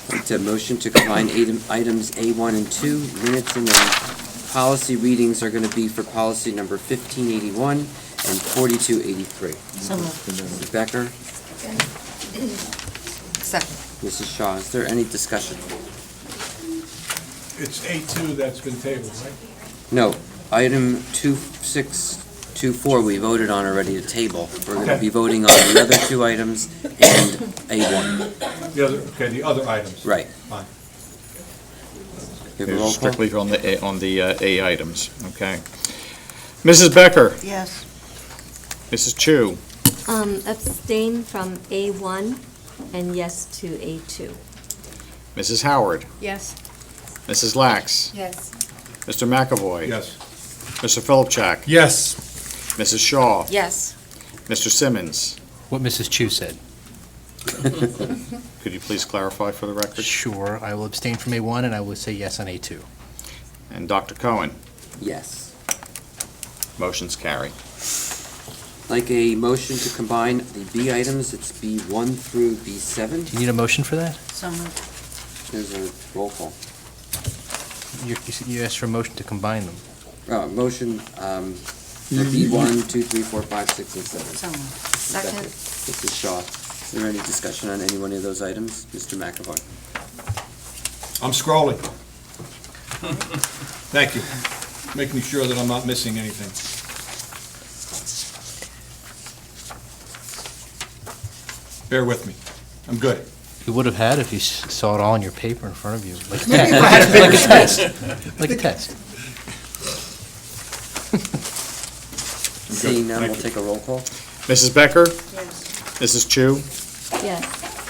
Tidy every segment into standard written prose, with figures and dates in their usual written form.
To motion to combine items A1 and 2, minutes and then policy readings are going to be for policy number 1581 and 4283. So moved. Mrs. Becker, Second. Mrs. Shaw, is there any discussion? It's A2 that's been tabled, right? No, item 2624 we voted on already to table. We're going to Okay. be voting on the other two items and A1. The other items. Right. Fine. Give a roll call. Strictly on the A items, okay. Mrs. Becker, Yes. Mrs. Chu, Abstain from A1 and yes to A2. Mrs. Howard, Yes. Mrs. Lax, Yes. Mr. McAvoy. Yes. Mr. Philipchak, Yes. Mrs. Shaw, Yes. Mr. Simmons. What Mrs. Chu said. Could you please clarify for the record? Sure, I will abstain from A1 and I will say yes on A2. And Dr. Cohen, Yes. motions carry. Like a motion to combine the B items, it's B1 through B7. Do you need a motion for that? So moved. There's a roll call. You asked for a motion to combine them. Motion for B1, 2, 3, 4, 5, 6, and 7. So moved. Mrs. Becker, Second. Mrs. Shaw, is there any discussion on any one of those items? Mr. McAvoy. I'm scrolling. Thank you. Making sure that I'm not missing anything. Bear with me. I'm good. You would have had if you saw it all on your paper in front of you, like a test. Like a test. Seeing none, Thank we'll you. take a roll call. Mrs. Becker, Yes. Mrs. Chu, Yes.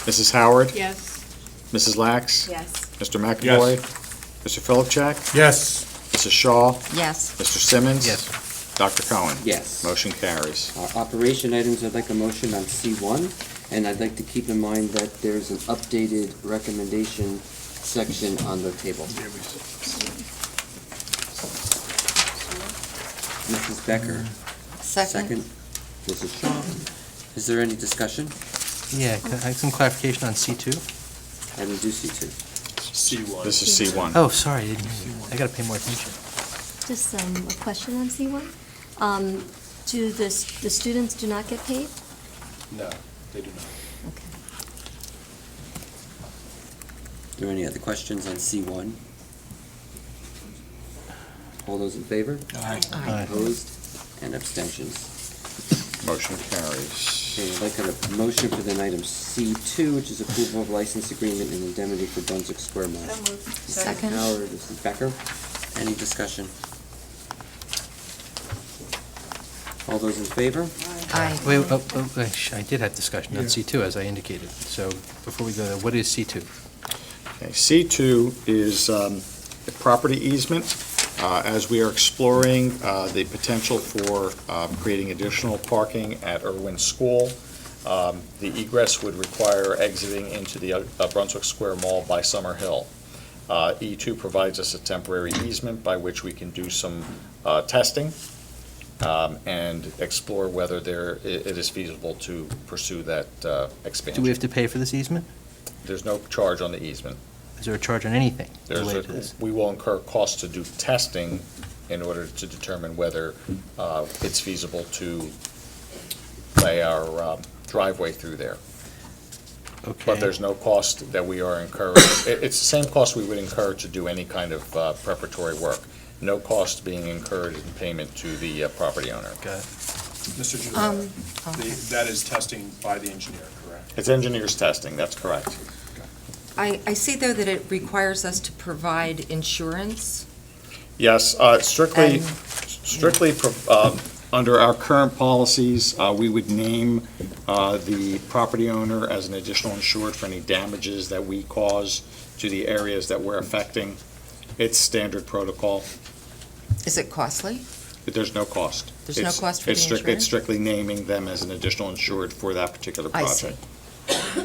Mrs. Howard, Yes. Mrs. Lax, Yes. Mr. McAvoy, Mr. Philipchak, Yes. Mrs. Shaw, Yes. Mr. Simmons. Yes. Dr. Cohen. Yes. Motion carries. Operation items, I'd like a motion on C1, and I'd like to keep in mind that there's an updated recommendation section on the table. Mrs. Becker, second. Mrs. Shaw, is there any discussion? Yeah, can I have some clarification on C2? I didn't do C2. This is C1. Oh, sorry, I didn't hear you. I gotta pay more attention. Just a question on C1. Do the students do not get paid? No, they do not. Okay. Are there any other questions on C1? All those in favor? Aye. Aye. Opposed? And abstentions? Motion carries. Okay, I'd like a motion for then item C2, which is approval of license agreement and indemnity for Brunswick Square Mall. Second. Howard, Mrs. Becker, any discussion? All those in favor? Aye. Wait, I did have discussion on C2, as I indicated. So before we go there, what is C2? Okay, C2 is a property easement. As we are exploring the potential for creating additional parking at Irwin School, the egress would require exiting into the Brunswick Square Mall by Summer Hill. E2 provides us a temporary easement by which we can do some testing and explore whether it is feasible to pursue that expansion. Do we have to pay for this easement? There's no charge on the easement. Is there a charge on anything related to this? We will incur costs to do testing in order to determine whether it's feasible to lay our driveway through there. Okay. But there's no cost that we are incurring. It's the same cost we would incur to do any kind of preparatory work. No cost being incurred in payment to the property owner. Got it. Mr. Okay. Giuliano, that is testing by the engineer, correct? It's engineer's testing, that's correct. I see, though, that it requires us to provide insurance. Yes, strictly, under our current policies, we would name the property owner as an additional insured for any damages that we cause to the areas that we're affecting. It's standard protocol, Is it costly? but there's no cost. There's no cost for the insurance? It's strictly naming them as an additional insured for that particular I project. see.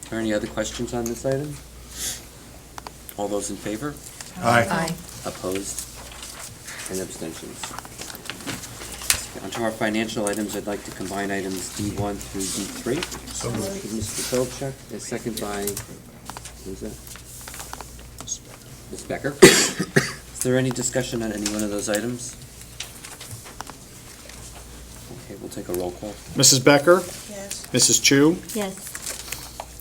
Are there any other questions on this item? All those in favor? Aye. Opposed? And abstentions? Onto our financial items, I'd like to combine items D1 through D3. So Mr. Philipchuk, a second by, who's that? Ms. Becker. Is there any discussion on any one of those items? Okay, we'll take a roll call. Mrs. Becker? Yes. Mrs. Chu? Yes.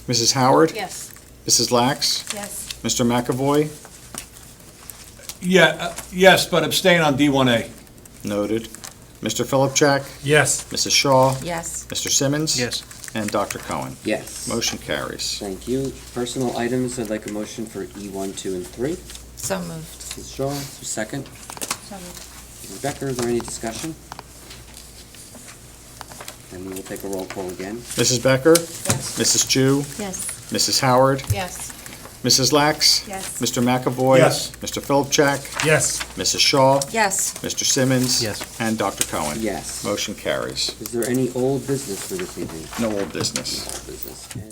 Mrs. Howard? Yes. Mrs. Lax? Yes. Mr. McAvoy? Yes, but abstain on D1A. Noted. Mr. Philipchuk? Yes. Mrs. Shaw? Yes. Mr. Simmons? Yes. And Dr. Cohen. Yes. Motion carries. Thank you. Personal items, I'd like a motion for E1, 2, and 3. So moved. Mrs. Shaw, is there a second? So moved. Mrs. Becker, is there any discussion? And we will take a roll call again. Mrs. Becker? Yes. Mrs. Chu? Yes. Mrs. Howard? Yes. Mrs. Lax? Yes. Mr. McAvoy? Yes. Mr. Philipchuk? Yes. Mrs. Shaw? Yes. Mr. Simmons? Yes. And Dr. Cohen. Yes. Motion carries. Is there any old business for this evening? No old business. Old business. And